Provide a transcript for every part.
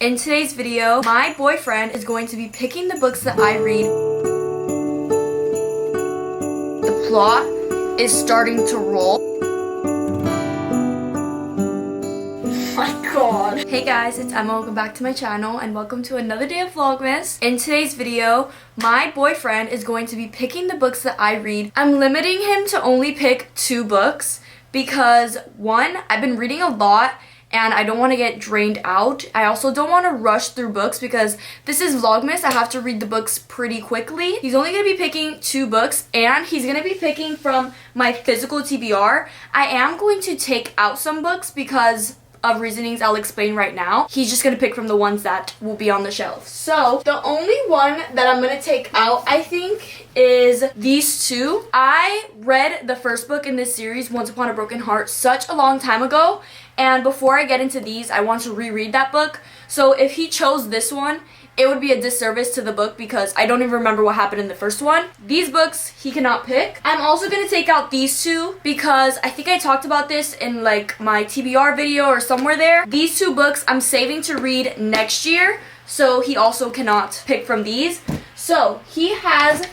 In today's video, my boyfriend is going to be picking the books that I read. The plot is starting to roll. Oh my god. Hey guys, it's Emma. Welcome back to my channel and welcome to another day of Vlogmas. In today's video, my boyfriend is going to be picking the books that I read. I'm limiting him to only pick 2 books because 1, I've been reading a lot and I don't want to get drained out. I also don't want to rush through books because this is Vlogmas. I have to read the books pretty quickly. He's only going to be picking 2 books and he's going to be picking from my physical TBR. I am going to take out some books because of reasonings I'll explain right now. He's just going to pick from the ones that will be on the shelf. So the only one that I'm going to take out, I think, is these 2. I read the first book in this series, Once Upon a Broken Heart, such a long time ago. And before I get into these, I want to reread that book. So if he chose this one, it would be a disservice to the book because I don't even remember what happened in the first one. These books, he cannot pick. I'm also going to take out these 2 because I think I talked about this in like my TBR video or somewhere there. These 2 books I'm saving to read next year, so he also cannot pick from these. So he has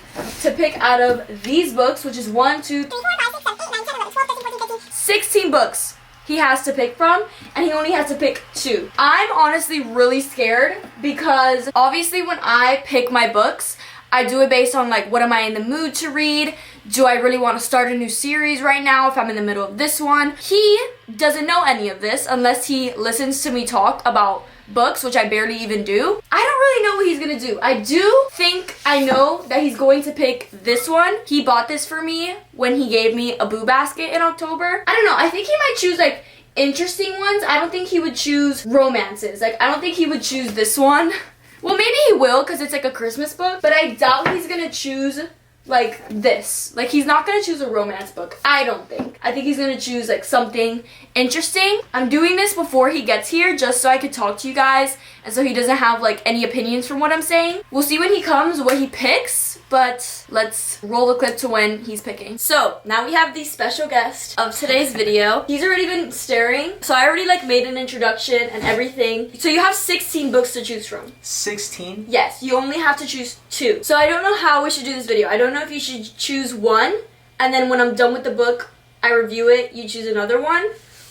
to pick out of these books, which is 1, 2, 3, 4, 5, 6, 7, 8, 9, 10, 11, 12, 13, 14, 15, 16 books he has to pick from, and he only has to pick 2. I'm honestly really scared because obviously when I pick my books, I do it based on like, what am I in the mood to read? Do I really want to start a new series right now if I'm in the middle of this one? He doesn't know any of this unless he listens to me talk about books, which I barely even do. I don't really know what he's gonna do. I do think I know that he's going to pick this one. He bought this for me when he gave me a boo basket in October. I don't know. I think he might choose like interesting ones. I don't think he would choose romances. Like, I don't think he would choose this one. Well, maybe he will because it's like a Christmas book, but I doubt he's gonna choose like this. Like, he's not gonna choose a romance book, I don't think. I think he's gonna choose like something interesting. I'm doing this before he gets here just so I could talk to you guys and so he doesn't have like any opinions from what I'm saying. We'll see when he comes what he picks, but let's roll the clip to when he's picking. So now we have the special guest of today's video. He's already been staring, so I already like made an introduction and everything. So you have 16 books to choose from. 16? Yes, you only have to choose 2. So I don't know how we should do this video. I don't know if you should choose 1 and then when I'm done with the book I review it, you choose another one,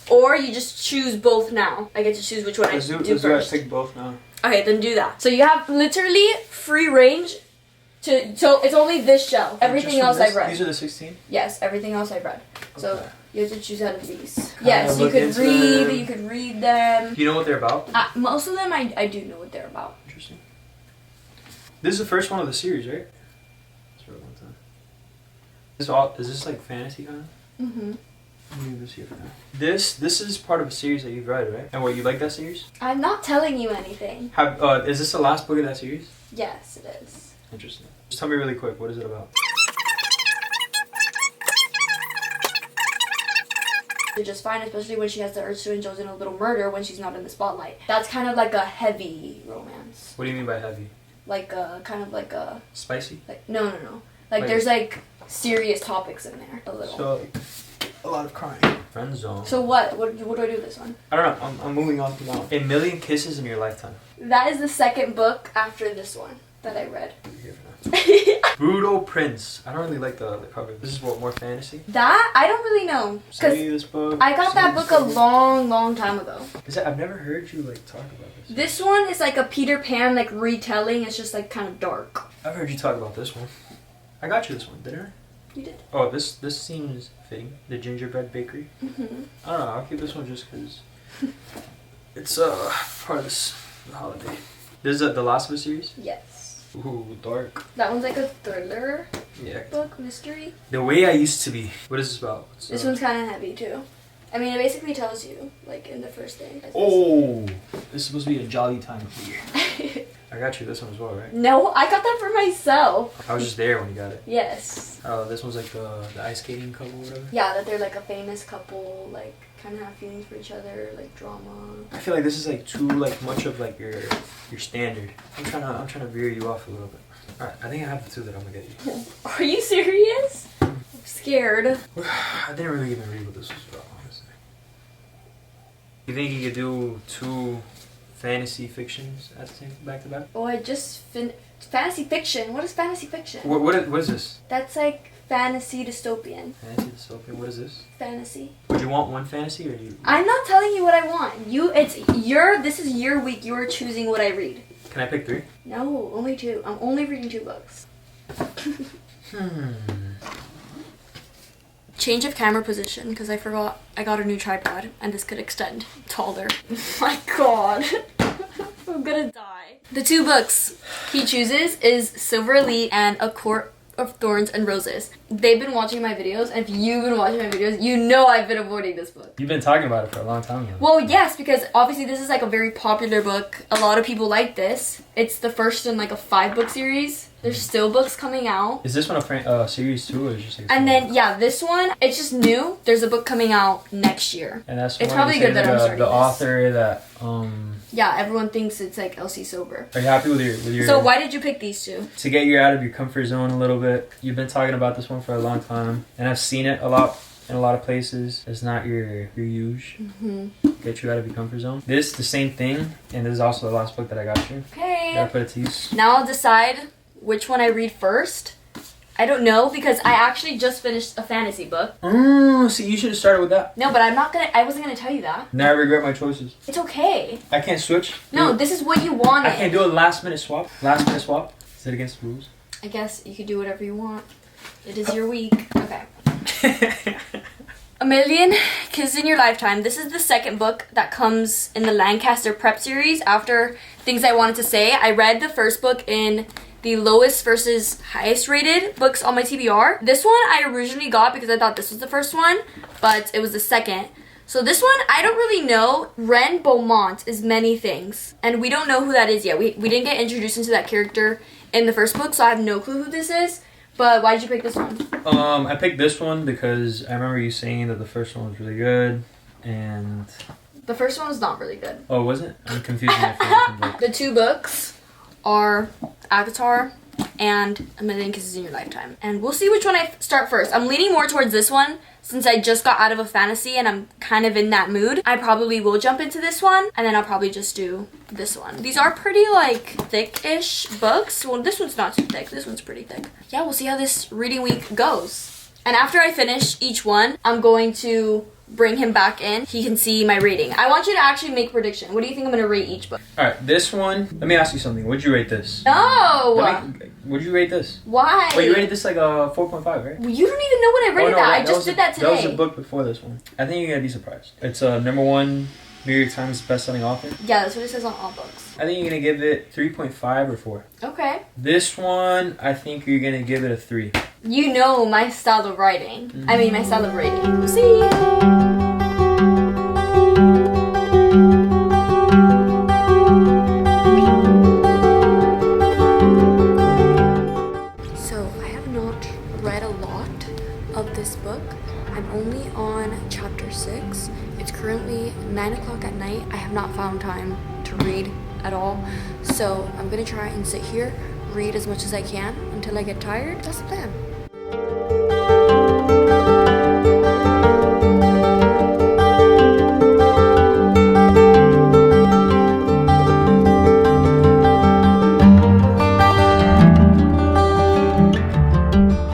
or you just choose both now. I get to choose which one I do first. Pick both now. Okay, then do that. So you have literally free range to, so it's only this shelf. Everything else I've read. These are the 16? Yes, everything else I've read. So okay. you have to choose out of these. Yes, you could read them. Do you know what they're about? Most of them I do know what they're about. Interesting. This is the first one of the series, right? That's what I want to. Is this like fantasy kind of? Mm-hmm. This is part of a series that you've read, right? And what, you like that series? I'm not telling you anything. Is this the last book of that series? Yes, it is. Interesting. Just tell me really quick, what is it about? They're just fine, especially when she has the urge to indulge in a little murder when she's not in the spotlight. That's kind of like a heavy romance. What do you mean by heavy? Like a, kind of like a... Spicy? Like, no. Like there's like serious topics in there, a little. So, a lot of crying. Friend zone. So what do I do with this one? I don't know, I'm moving on from now. A Million Kisses in Your Lifetime. That is the second book after this one that I read. Brutal Prince. I don't really like the cover. This is what, more fantasy? That? I don't really know. See this book. I got that book a long time ago. I've never heard you like talk about this. This one is like a Peter Pan like retelling. It's just like kind of dark. I've heard you talk about this one. I got you this one, didn't I? You did. Oh, this seems fitting. The Gingerbread Bakery. Mm-hmm. I don't know. I'll keep this one just because it's part of the holiday. This is the Last of Us series? Yes. Ooh, dark. That one's like a thriller yeah. book, mystery. The Way I Used to Be. What is this about? This one's kind of heavy too. I mean, it basically tells you, like, in the first thing. Oh! This is supposed to be a jolly time for you. I got you this one as well, right? No, I got that for myself. I was just there when you got it. Yes. Oh, this one's like the ice skating couple or whatever? Yeah, that they're like a famous couple, like, kind of have feelings for each other, like drama. I feel like this is like too like much of like your standard. I'm trying to veer you off a little bit. Alright, I think I have the 2 that I'm gonna get you. Are you serious? I'm scared. I didn't really even read what this was about, honestly. You think you could do 2 fantasy fictions at the same back to back? Oh, I just fantasy fiction. What is fantasy fiction? What is this? That's like fantasy dystopian. Fantasy dystopian. What is this? Fantasy. Would you want one fantasy or you? I'm not telling you what I want. This is your week. You are choosing what I read. Can I pick 3? No, only 2. I'm only reading 2 books. Change of camera position because I forgot I got a new tripod and this could extend taller. Oh my god. I'm gonna die. The 2 books he chooses is Silver Elite and A Court of Thorns and Roses. They've been watching my videos, and if you've been watching my videos, you know I've been avoiding this book. You've been talking about it for a long time now. Well, yes, because obviously this is like a very popular book. A lot of people like this. It's the first in like a 5-book series. There's still books coming out. Is this one a series 2 or is it just like? And then yeah, this one, it's just new. There's a book coming out next year. And that's it's probably good that I'm starting the this. author that Yeah, everyone thinks it's like Elsie Sober. Are you happy with your? So why did you pick these 2? To get you out of your comfort zone a little bit. You've been talking about this one for a long time, and I've seen it a lot in a lot of places. It's not your usual. Get you out of your comfort zone. This the same thing, and this is also the last book that I got you. Okay. Gotta put it to use. Now I'll decide which one I read first. I don't know because I actually just finished a fantasy book. See, you should have started with that. No, but I wasn't gonna tell you that. Now I regret my choices. It's okay. I can't switch. No, this is what you wanted. I can't do a last minute swap. Last minute swap. Is it against the rules? I guess you could do whatever you want. It is your week. Okay. A Million Kisses in Your Lifetime. This is the second book that comes in the Lancaster Prep series after Things I Wanted to Say. I read the first book in the lowest versus highest rated books on my TBR. This one I originally got because I thought this was the first one, but it was the second. So this one, I don't really know. Ren Beaumont is many things, and we don't know who that is yet. We didn't get introduced into that character in the first book, so I have no clue who this is. But why did you pick this one? I picked this one because I remember you saying that the first one was really good, and... The first one was not really good. Oh, was it? I'm confusing my favorite book. The 2 books are Avatar and A Million Kisses in Your Lifetime. And we'll see which one I start first. I'm leaning more towards this one since I just got out of a fantasy and I'm kind of in that mood. I probably will jump into this one and then I'll probably just do this one. These are pretty like thick-ish books. Well, this one's not too thick. This one's pretty thick. Yeah, we'll see how this reading week goes. And after I finish each one, I'm going to bring him back in. He can see my rating. I want you to actually make a prediction. What do you think I'm going to rate each book? Alright, this one, let me ask you something. Would you rate this? No! Would you rate this? Why? Oh, you rated this like a 4.5, right? Well, you don't even know what I rated that. I just did that today. That was a book before this one. I think you're going to be surprised. It's #1 New York Times bestselling author. Yeah, that's what it says on all books. I think you're going to give it 3.5 or 4. Okay. This one, I think you're going to give it a 3. You know my style of writing. I mean, my style of rating. We'll see. Only on chapter 6. It's currently 9 o'clock at night. I have not found time to read at all. So I'm gonna try and sit here, read as much as I can until I get tired. That's the plan.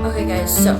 Okay guys, so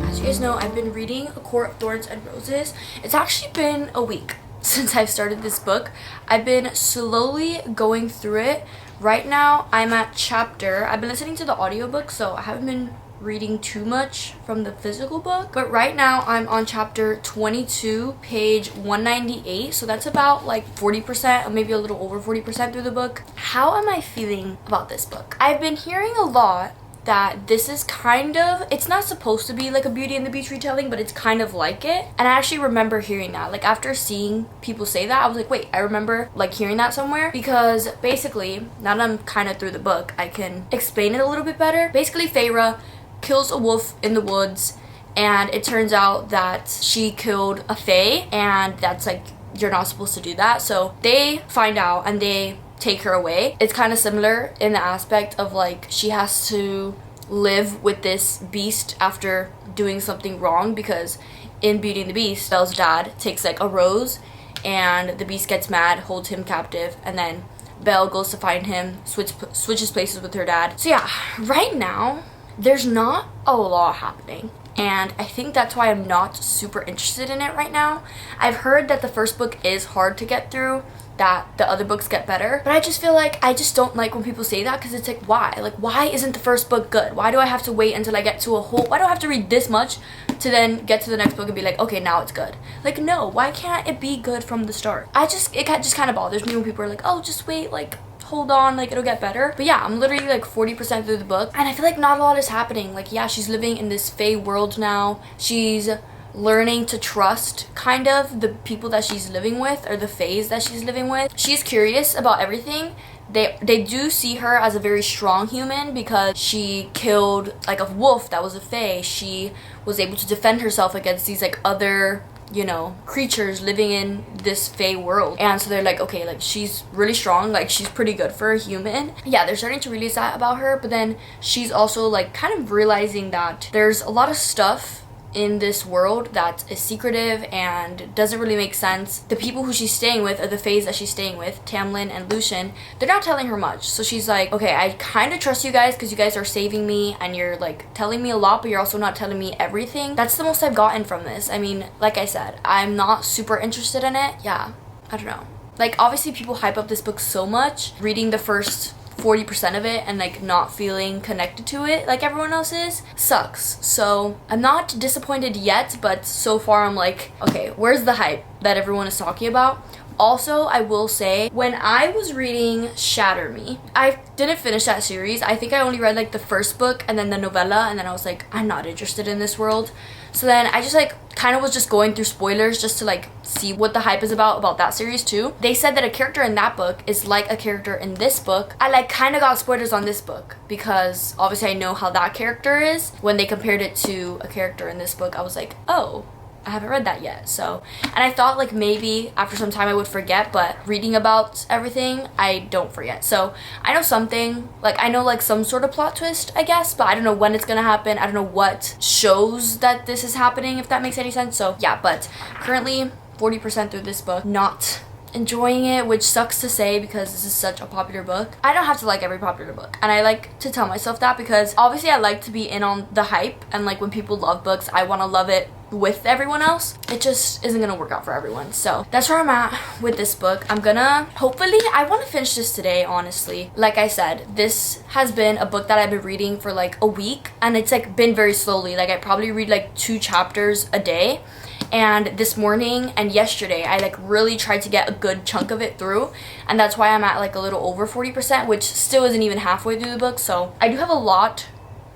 as you guys know, I've been reading A Court of Thorns and Roses. It's actually been a week since I've started this book. I've been slowly going through it. Right now, I'm at I've been listening to the audiobook, so I haven't been reading too much from the physical book. But right now, I'm on chapter 22, page 198. So that's about like 40%, or maybe a little over 40% through the book. How am I feeling about this book? I've been hearing a lot that this is kind of, it's not supposed to be like a Beauty and the Beast retelling, but it's kind of like it. And I actually remember hearing that. Like after seeing people say that, I was like, wait, I remember like hearing that somewhere. Because basically, now that I'm kind of through the book, I can explain it a little bit better. Basically, Feyre kills a wolf in the woods, and it turns out that she killed a fae, and that's like, you're not supposed to do that. So they find out and they take her away. It's kind of similar in the aspect of like she has to live with this beast after doing something wrong, because in Beauty and the Beast, Belle's dad takes like a rose and the Beast gets mad, holds him captive, and then Belle goes to find him, switches places with her dad. So yeah, right now, there's not a lot happening. And I think that's why I'm not super interested in it right now. I've heard that the first book is hard to get through, that the other books get better. But I just feel like I just don't like when people say that, because it's like, why? Like, why isn't the first book good? Why do I have to wait until I get to a whole, why do I have to read this much to then get to the next book and be like, okay, now it's good? Like, no, why can't it be good from the start? It just kind of bothers me when people are like, oh, just wait, like, hold on, like, it'll get better. But yeah, I'm literally like 40% through the book, and I feel like not a lot is happening. Like, yeah, she's living in this Fae world now. She's learning to trust kind of the people that she's living with, or the Faes that she's living with. She's curious about everything. They do see her as a very strong human because she killed like a wolf that was a Fae. She was able to defend herself against these like other, you know, creatures living in this Fae world. And so they're like, okay, like, she's really strong, like, she's pretty good for a human. Yeah, they're starting to realize that about her, but then she's also like kind of realizing that there's a lot of stuff in this world that is secretive and doesn't really make sense. The people who she's staying with, or the Faes that she's staying with, Tamlin and Lucian, they're not telling her much. So she's like, okay, I kind of trust you guys because you guys are saving me and you're like telling me a lot, but you're also not telling me everything. That's the most I've gotten from this. I mean, like I said, I'm not super interested in it. Yeah, I don't know. Like, obviously people hype up this book so much. Reading the first 40% of it and like not feeling connected to it like everyone else is sucks. So I'm not disappointed yet, but so far I'm like, okay, where's the hype that everyone is talking about? Also, I will say, when I was reading Shatter Me, I didn't finish that series. I think I only read like the first book and then the novella, and then I was like, I'm not interested in this world. So then I just like kind of was just going through spoilers just to like see what the hype is about that series too. They said that a character in that book is like a character in this book. I like kind of got spoilers on this book because obviously I know how that character is. When they compared it to a character in this book, I was like, oh, I haven't read that yet. So, and I thought like maybe after some time I would forget, but reading about everything, I don't forget. So I know something, like I know like some sort of plot twist, I guess, but I don't know when it's gonna happen. I don't know what shows that this is happening, if that makes any sense. So yeah, but currently 40% through this book, not enjoying it, which sucks to say because this is such a popular book. I don't have to like every popular book, and I like to tell myself that because obviously I like to be in on the hype, and like when people love books, I want to love it with everyone else. It just isn't gonna work out for everyone. So that's where I'm at with this book. I'm gonna hopefully, I want to finish this today, honestly. Like I said, this has been a book that I've been reading for like a week, and it's like been very slowly. Like I probably read like 2 chapters a day. And this morning and yesterday, I like really tried to get a good chunk of it through, and that's why I'm at like a little over 40%, which still isn't even halfway through the book. So I do have a lot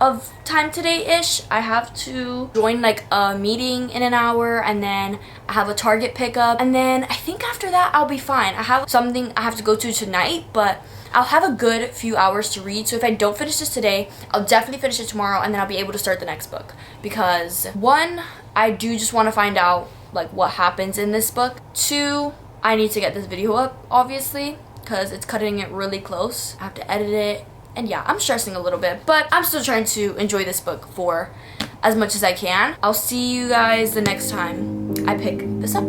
of time today-ish. I have to join like a meeting in an hour, and then I have a Target pickup, and then I think after that I'll be fine. I have something I have to go to tonight, but I'll have a good few hours to read. So if I don't finish this today, I'll definitely finish it tomorrow, and then I'll be able to start the next book. Because 1, I do just want to find out like what happens in this book. 2, I need to get this video up, obviously, because it's cutting it really close. I have to edit it, and yeah, I'm stressing a little bit, but I'm still trying to enjoy this book for as much as I can. I'll see you guys the next time I pick this up.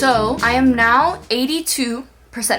So I am now 82%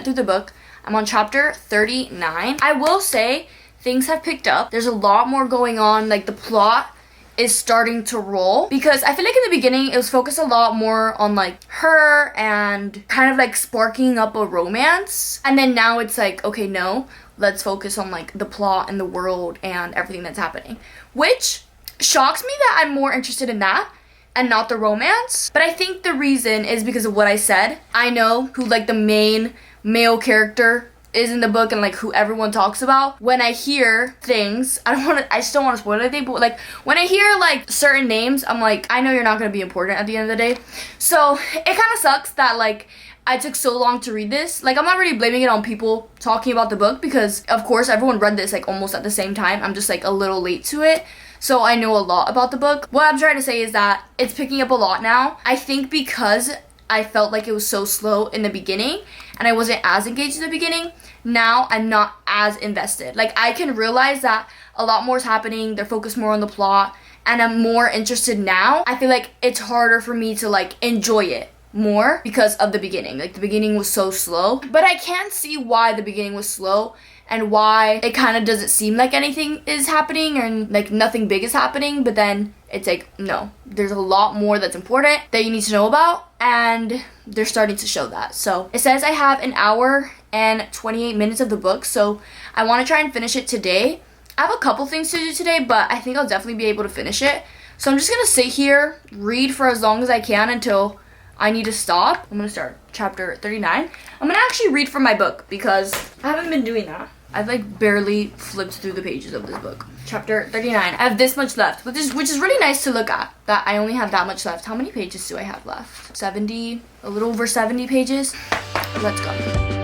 through the book. I'm on chapter 39. I will say things have picked up. There's a lot more going on. Like the plot is starting to roll, because I feel like in the beginning it was focused a lot more on like her and kind of like sparking up a romance, and then now it's like, okay, no, let's focus on like the plot and the world and everything that's happening, which shocks me that I'm more interested in that and not the romance. But I think the reason is because of what I said. I know who like the main male character is in the book and like who everyone talks about. When I hear things, I still don't want to spoil anything, but like when I hear like certain names, I'm like, I know you're not going to be important at the end of the day. So it kind of sucks that like I took so long to read this. Like, I'm not really blaming it on people talking about the book because, of course, everyone read this, like, almost at the same time. I'm just, like, a little late to it. So I know a lot about the book. What I'm trying to say is that it's picking up a lot now. I think because I felt like it was so slow in the beginning and I wasn't as engaged in the beginning, now I'm not as invested. Like, I can realize that a lot more is happening. They're focused more on the plot and I'm more interested now. I feel like it's harder for me to, like, enjoy it more because of the beginning. Like, the beginning was so slow, but I can see why the beginning was slow and why it kind of doesn't seem like anything is happening and like nothing big is happening, but then it's like, no, there's a lot more that's important that you need to know about, and they're starting to show that. So it says I have an hour and 28 minutes of the book, so I want to try and finish it today. I have a couple things to do today, but I think I'll definitely be able to finish it. So I'm just gonna sit here, read for as long as I can until I need to stop. I'm gonna start chapter 39. I'm gonna actually read from my book because I haven't been doing that. I've like barely flipped through the pages of this book. Chapter 39. I have this much left, which is really nice to look at, that I only have that much left. How many pages do I have left? 70, a little over 70 pages. Let's go.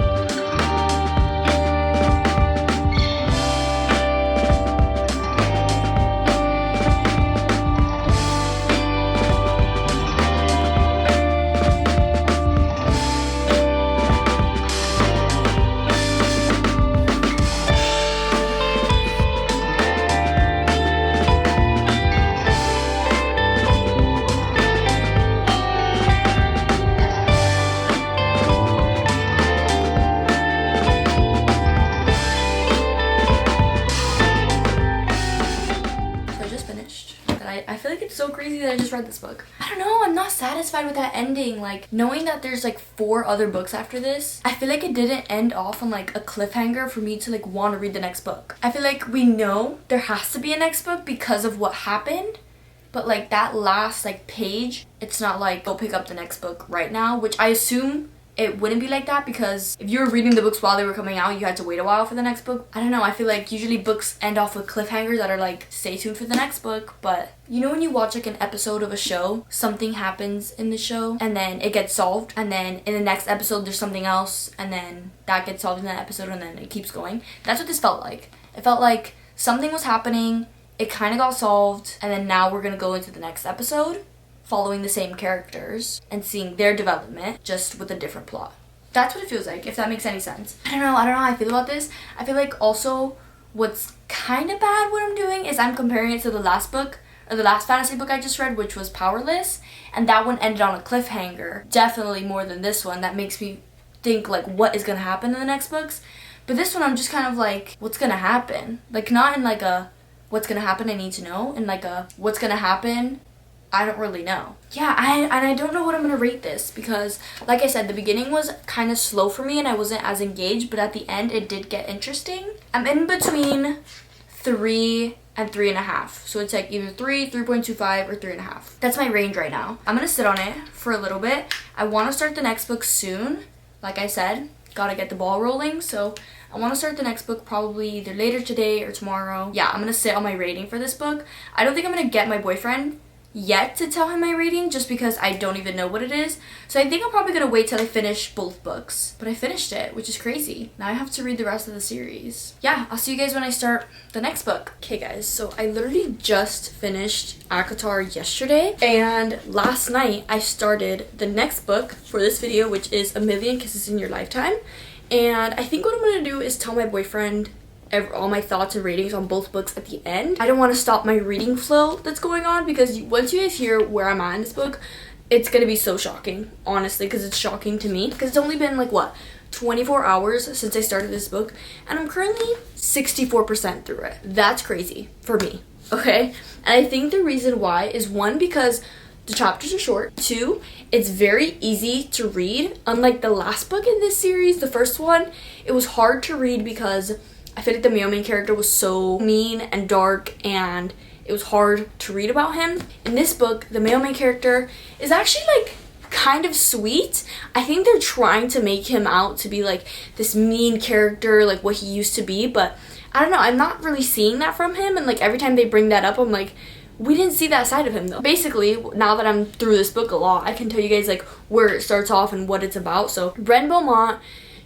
I feel like it's so crazy that I just read this book. I don't know, I'm not satisfied with that ending. Like, knowing that there's like 4 other books after this, I feel like it didn't end off on like a cliffhanger for me to like want to read the next book. I feel like we know there has to be a next book because of what happened, but like that last like page, it's not like go pick up the next book right now, which I assume it wouldn't be like that because if you were reading the books while they were coming out, you had to wait a while for the next book. I don't know, I feel like usually books end off with cliffhangers that are like, stay tuned for the next book. But you know when you watch like an episode of a show, something happens in the show and then it gets solved, and then in the next episode there's something else and then that gets solved in that episode and then it keeps going. That's what this felt like. It felt like something was happening, it kind of got solved, and then now we're gonna go into the next episode following the same characters and seeing their development just with a different plot. That's what it feels like, if that makes any sense. I don't know how I feel about this. I feel like also what's kind of bad what I'm doing is I'm comparing it to the last book, or the last fantasy book I just read, which was Powerless, and that one ended on a cliffhanger, definitely more than this one. That makes me think like what is gonna happen in the next books. But this one I'm just kind of like, what's gonna happen? Like, not in like a what's gonna happen I need to know, in like a what's gonna happen I don't really know. Yeah, I don't know what I'm gonna rate this because, like I said, the beginning was kind of slow for me and I wasn't as engaged, but at the end it did get interesting. I'm in between 3 and 3.5. So it's like either 3, 3.25, or 3.5. That's my range right now. I'm gonna sit on it for a little bit. I wanna start the next book soon. Like I said, gotta get the ball rolling. So I want to start the next book probably either later today or tomorrow. Yeah, I'm gonna sit on my rating for this book. I don't think I'm gonna get my boyfriend yet to tell him my rating just because I don't even know what it is. So I think I'm probably gonna wait till I finish both books. But I finished it, which is crazy. Now I have to read the rest of the series. Yeah, I'll see you guys when I start the next book. Okay guys, so I literally just finished ACOTAR yesterday, and last night I started the next book for this video, which is A Million Kisses in Your Lifetime. And I think what I'm gonna do is tell my boyfriend all my thoughts and ratings on both books at the end. I don't want to stop my reading flow that's going on because once you guys hear where I'm at in this book, it's gonna be so shocking, honestly, because it's shocking to me. Because it's only been like, what, 24 hours since I started this book, and I'm currently 64% through it. That's crazy for me, okay? And I think the reason why is, 1, because the chapters are short. 2, it's very easy to read. Unlike the last book in this series, the first one, it was hard to read because I feel like the male main character was so mean and dark and it was hard to read about him. In this book, the male main character is actually like kind of sweet. I think they're trying to make him out to be like this mean character, like what he used to be, but I don't know, I'm not really seeing that from him, and like every time they bring that up, I'm like, we didn't see that side of him though. Basically, now that I'm through this book a lot, I can tell you guys like where it starts off and what it's about. So Ren Beaumont,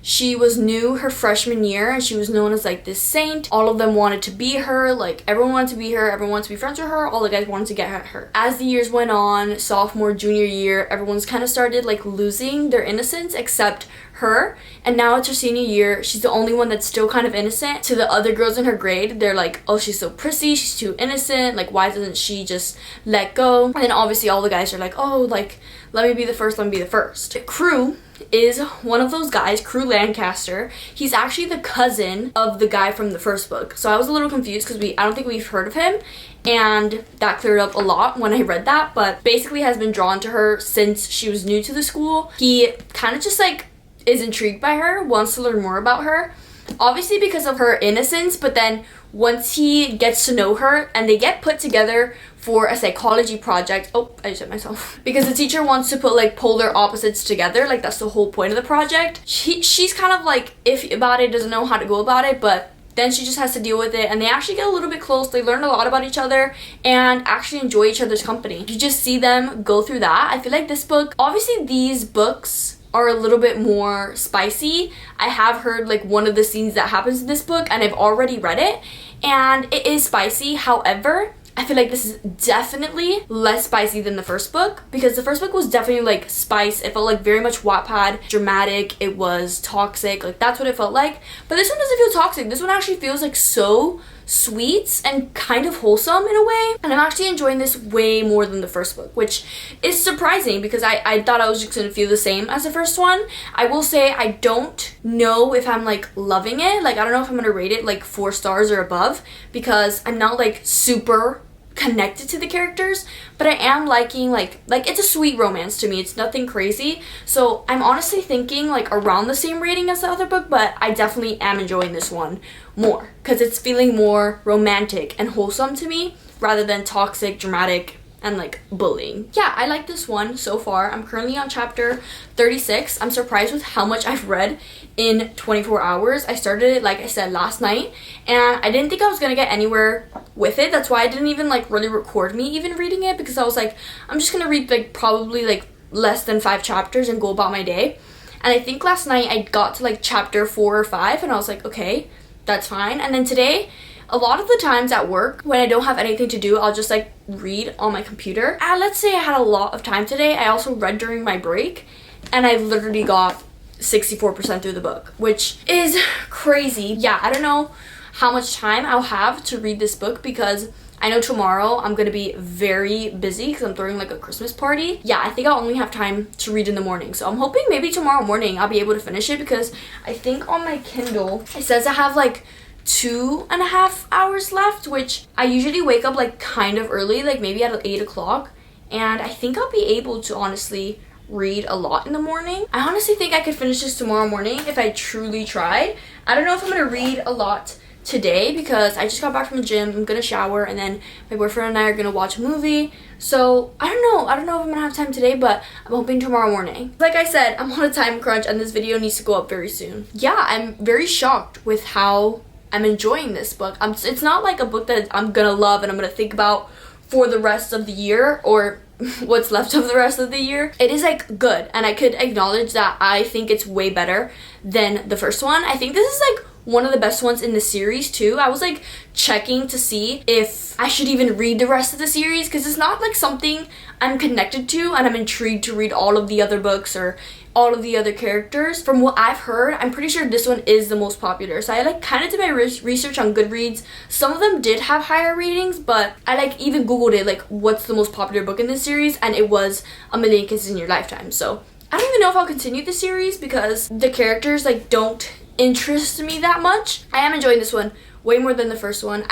she was new her freshman year and she was known as like this saint. All of them wanted to be her, like everyone wanted to be her, everyone wanted to be friends with her, all the guys wanted to get at her. As the years went on, sophomore, junior year, everyone's kind of started like losing their innocence except her, and now it's her senior year. She's the only one that's still kind of innocent. To the other girls in her grade, they're like, oh, she's so prissy, she's too innocent, like why doesn't she just let go? And then obviously all the guys are like, oh, like let me be the first, let me be the first. Crew is one of those guys, Crew Lancaster. He's actually the cousin of the guy from the first book. So I was a little confused because I don't think we've heard of him, and that cleared up a lot when I read that, but basically has been drawn to her since she was new to the school. He kind of just like is intrigued by her, wants to learn more about her, obviously because of her innocence, but then once he gets to know her and they get put together for a psychology project, oh, I just hit myself, because the teacher wants to put like polar opposites together, like that's the whole point of the project. She's kind of like iffy about it, doesn't know how to go about it, but then she just has to deal with it, and they actually get a little bit close. They learn a lot about each other and actually enjoy each other's company. You just see them go through that. I feel like this book, obviously these books are a little bit more spicy. I have heard like one of the scenes that happens in this book and I've already read it and it is spicy. However, I feel like this is definitely less spicy than the first book, because the first book was definitely like spice. It felt like very much Wattpad, dramatic, it was toxic, like that's what it felt like. But this one doesn't feel toxic. This one actually feels like so sweet and kind of wholesome in a way, and I'm actually enjoying this way more than the first book, which is surprising because I thought I was just gonna feel the same as the first one. I will say I don't know if I'm like loving it. Like I don't know if I'm gonna rate it like 4 stars or above, because I'm not like super connected to the characters, but I am liking like it's a sweet romance to me. It's nothing crazy, so I'm honestly thinking like around the same rating as the other book, but I definitely am enjoying this one more because it's feeling more romantic and wholesome to me rather than toxic, dramatic, and like bullying. Yeah, I like this one so far. I'm currently on chapter 36. I'm surprised with how much I've read in 24 hours. I started it, like I said, last night, and I didn't think I was gonna get anywhere with it. That's why I didn't even like really record me even reading it, because I was like, I'm just gonna read like probably like less than 5 chapters and go about my day. And I think last night I got to like chapter 4 or 5 and I was like, okay, that's fine. And then today, a lot of the times at work, when I don't have anything to do, I'll just like read on my computer. And let's say I had a lot of time today. I also read during my break and I literally got 64% through the book, which is crazy. Yeah, I don't know how much time I'll have to read this book because I know tomorrow I'm gonna be very busy because I'm throwing like a Christmas party. Yeah, I think I'll only have time to read in the morning. So I'm hoping maybe tomorrow morning I'll be able to finish it, because I think on my Kindle it says I have like 2.5 hours left, which I usually wake up like kind of early, like maybe at 8 o'clock, and I think I'll be able to honestly read a lot in the morning. I honestly think I could finish this tomorrow morning if I truly tried. I don't know if I'm gonna read a lot today because I just got back from the gym. I'm gonna shower and then my boyfriend and I are gonna watch a movie. So I don't know if I'm gonna have time today, but I'm hoping tomorrow morning. Like I said, I'm on a time crunch and this video needs to go up very soon. Yeah, I'm very shocked with how I'm enjoying this book. It's not like a book that I'm gonna love and I'm gonna think about for the rest of the year or what's left of the rest of the year. It is like good, and I could acknowledge that I think it's way better than the first one. I think this is like one of the best ones in the series too. I was like checking to see if I should even read the rest of the series because it's not like something I'm connected to and I'm intrigued to read all of the other books or all of the other characters. From what I've heard, I'm pretty sure this one is the most popular. So I like kind of did my research on Goodreads. Some of them did have higher ratings, but I like even Googled it, like what's the most popular book in this series, and it was A Million Kisses in Your Lifetime. So I don't even know if I'll continue the series because the characters like don't interest me that much. I am enjoying this one way more than the first one.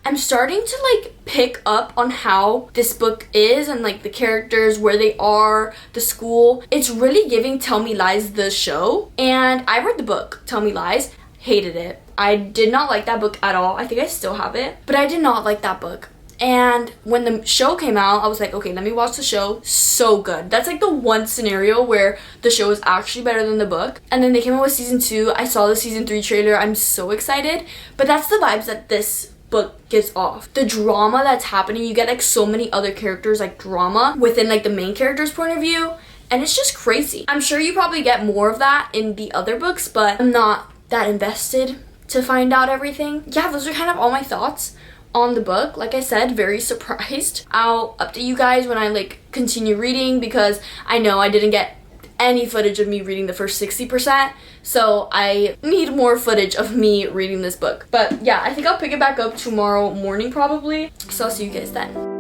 I'm starting to like pick up on how this book is and like the characters, where they are, the school. It's really giving Tell Me Lies the show, and I read the book Tell Me Lies, hated it. I did not like that book at all. I think I still have it, but I did not like that book. And when the show came out, I was like, okay, let me watch the show. So good. That's like the one scenario where the show is actually better than the book. And then they came out with season 2. I saw the season 3 trailer. I'm so excited. But that's the vibes that this book gives off. The drama that's happening, you get like so many other characters, like drama within like the main character's point of view, and it's just crazy. I'm sure you probably get more of that in the other books, but I'm not that invested to find out everything. Yeah, those are kind of all my thoughts on the book. Like I said, very surprised. I'll update you guys when I like continue reading, because I know I didn't get any footage of me reading the first 60%, so I need more footage of me reading this book. But yeah, I think I'll pick it back up tomorrow morning probably, so I'll see you guys then.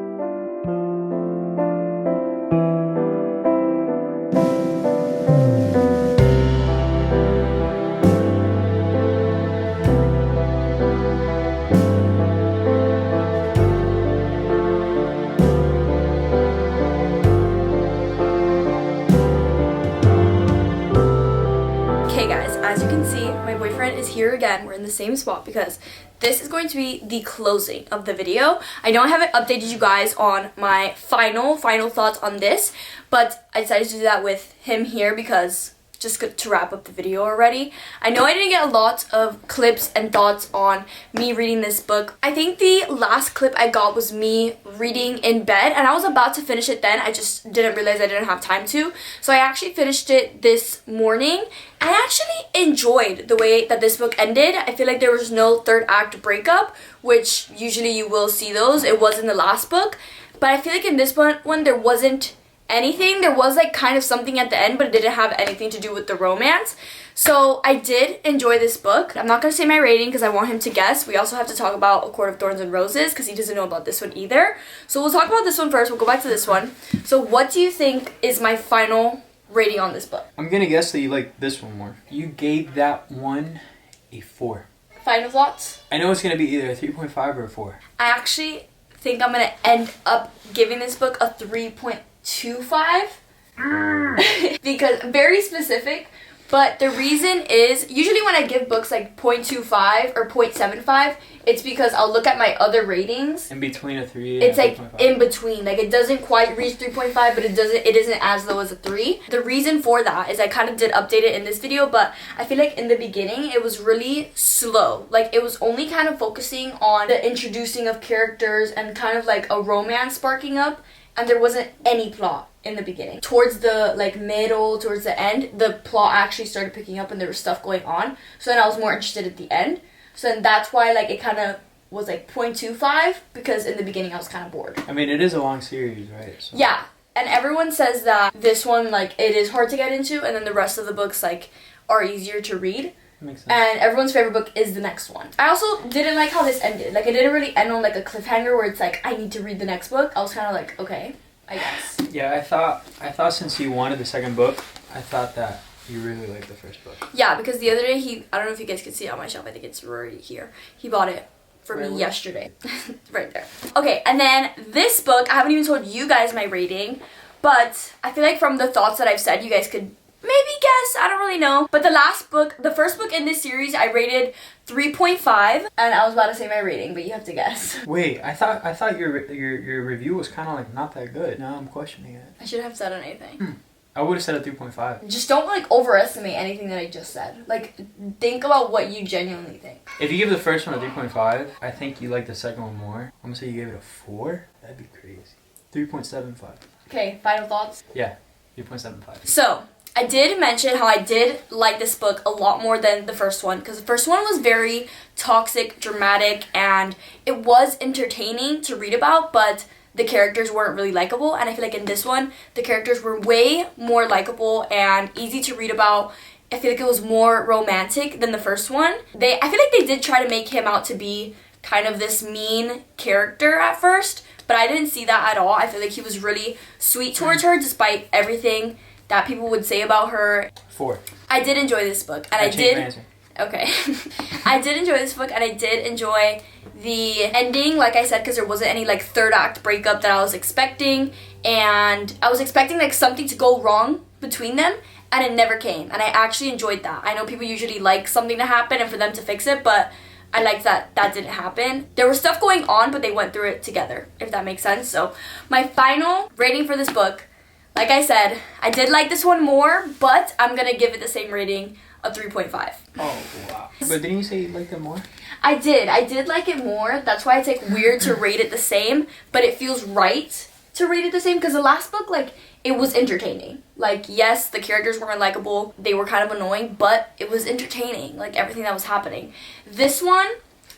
As you can see, my boyfriend is here again. We're in the same spot because this is going to be the closing of the video. I know I haven't updated you guys on my final thoughts on this, but I decided to do that with him here because just to wrap up the video already. I know I didn't get a lot of clips and thoughts on me reading this book. I think the last clip I got was me reading in bed, and I was about to finish it then. I just didn't realize I didn't have time to. So I actually finished it this morning. I actually enjoyed the way that this book ended. I feel like there was no third act breakup, which usually you will see those. It was in the last book. But I feel like in this one there wasn't anything. There was like kind of something at the end, but it didn't have anything to do with the romance. So I did enjoy this book. I'm not going to say my rating because I want him to guess. We also have to talk about A Court of Thorns and Roses because he doesn't know about this one either. So we'll talk about this one first. We'll go back to this one. So what do you think is my final rating on this book? I'm gonna guess that you like this one more. You gave that one a 4. Final thoughts? I know it's gonna be either a 3.5 or a 4. I actually think I'm gonna end up giving this book a 3.25 because very specific. But the reason is, usually when I give books like 0.25 or 0.75, it's because I'll look at my other ratings. In between a 3 it's and like 3.5. In between. Like it doesn't quite reach 3.5, but it isn't as low as a 3. The reason for that is I kind of did update it in this video, but I feel like in the beginning it was really slow. Like it was only kind of focusing on the introducing of characters and kind of like a romance sparking up, and there wasn't any plot in the beginning. Towards the like middle, towards the end, the plot actually started picking up and there was stuff going on. So then I was more interested at the end. So then that's why like it kind of was like 0.25, because in the beginning I was kind of bored. I mean, it is a long series, right? So. Yeah, and everyone says that this one like it is hard to get into, and then the rest of the books like are easier to read. Makes sense. And everyone's favorite book is the next one. I also didn't like how this ended. Like it didn't really end on like a cliffhanger where it's like I need to read the next book. I was kind of like, okay, I guess. Yeah, I thought since you wanted the second book, I thought that you really liked the first book. Yeah, because the other day I don't know if you guys can see it on my shelf. I think it's right here. He bought it for me yesterday. Right there. Okay, and then this book, I haven't even told you guys my rating, but I feel like from the thoughts that I've said, you guys could maybe guess. I don't really know. But the first book in this series, I rated 3.5, and I was about to say my rating, but you have to guess. Wait, I thought your review was kind of like not that good. Now I'm questioning it. I shouldn't have said anything. I would have said a 3.5. Just don't like overestimate anything that I just said. Like think about what you genuinely think. If you give the first one a 3.5, I think you like the second one more. I'm gonna say you gave it a 4. That'd be crazy. 3.75. Okay, final thoughts? Yeah, 3.75. So, I did mention how I did like this book a lot more than the first one, because the first one was very toxic, dramatic, and it was entertaining to read about, but the characters weren't really likable. And I feel like in this one, the characters were way more likable and easy to read about. I feel like it was more romantic than the first one. I feel like they did try to make him out to be kind of this mean character at first, but I didn't see that at all. I feel like he was really sweet towards her despite everything that people would say about her. 4. I did enjoy this book, and I did. Okay, I did enjoy this book, and I did enjoy the ending, like I said, because there wasn't any like third act breakup that I was expecting, and I was expecting like something to go wrong between them, and it never came, and I actually enjoyed that. I know people usually like something to happen and for them to fix it, but I liked that didn't happen. There was stuff going on, but they went through it together, if that makes sense. So my final rating for this book, like I said, I did like this one more, but I'm gonna give it the same rating of 3.5. Oh, wow. But didn't you say you liked it more? I did like it more. That's why it's like weird to rate it the same, but it feels right to rate it the same because the last book, like, it was entertaining. Like, yes, the characters weren't likable, they were kind of annoying, but it was entertaining, like everything that was happening. This one,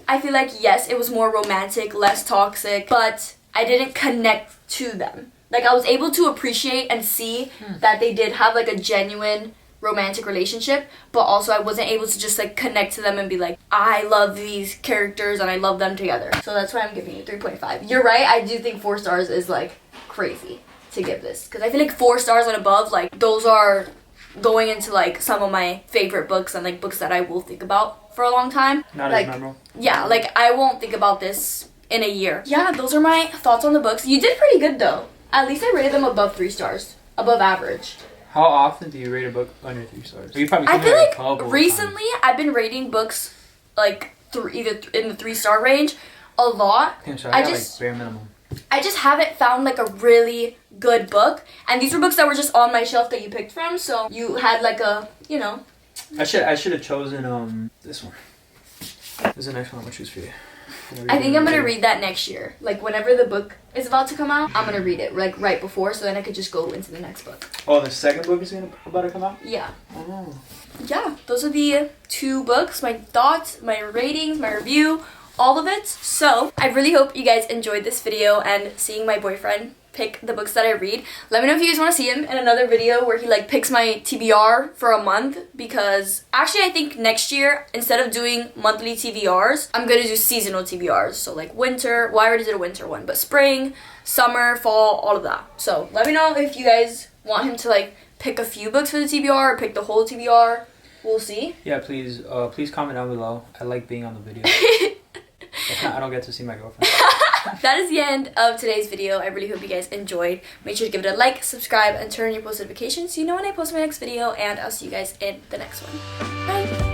I feel like, yes, it was more romantic, less toxic, but I didn't connect to them. Like, I was able to appreciate and see that they did have like a genuine romantic relationship, but also I wasn't able to just like connect to them and be like, I love these characters and I love them together. So that's why I'm giving it 3.5. You're right, I do think 4 stars is like crazy to give this, because I feel like 4 stars and above, like, those are going into like some of my favorite books and like books that I will think about for a long time. Not like, as memorable. Yeah, like I won't think about this in a year. Yeah, those are my thoughts on the books. You did pretty good though. At least I rated them above 3 stars, above average. How often do you rate a book under 3 stars? You probably I feel like recently I've been rating books like either in the 3-star range a lot. I just like bare minimum. I just haven't found like a really good book, and these were books that were just on my shelf that you picked from, so you had like a, you know. I should have chosen this one. This is the next one I'm gonna choose for you. I think I'm gonna read that next year. Like whenever the book is about to come out, I'm gonna read it like right before, so then I could just go into the next book. Oh, the second book is about to come out? Yeah. Oh. Yeah, those are the 2 books, my thoughts, my ratings, my review, all of it. So I really hope you guys enjoyed this video and seeing my boyfriend pick the books that I read. Let me know if you guys want to see him in another video where he like picks my TBR for a month, because actually I think next year, instead of doing monthly TBRs, I'm gonna do seasonal TBRs. So like winter, well I already did a winter one, but spring, summer, fall, all of that. So let me know if you guys want him to like pick a few books for the TBR or pick the whole TBR. We'll see. Yeah, please comment down below. I like being on the video. I don't get to see my girlfriend. That is the end of today's video. I really hope you guys enjoyed. Make sure to give it a like, subscribe, and turn on your post notifications so you know when I post my next video, and I'll see you guys in the next one. Bye!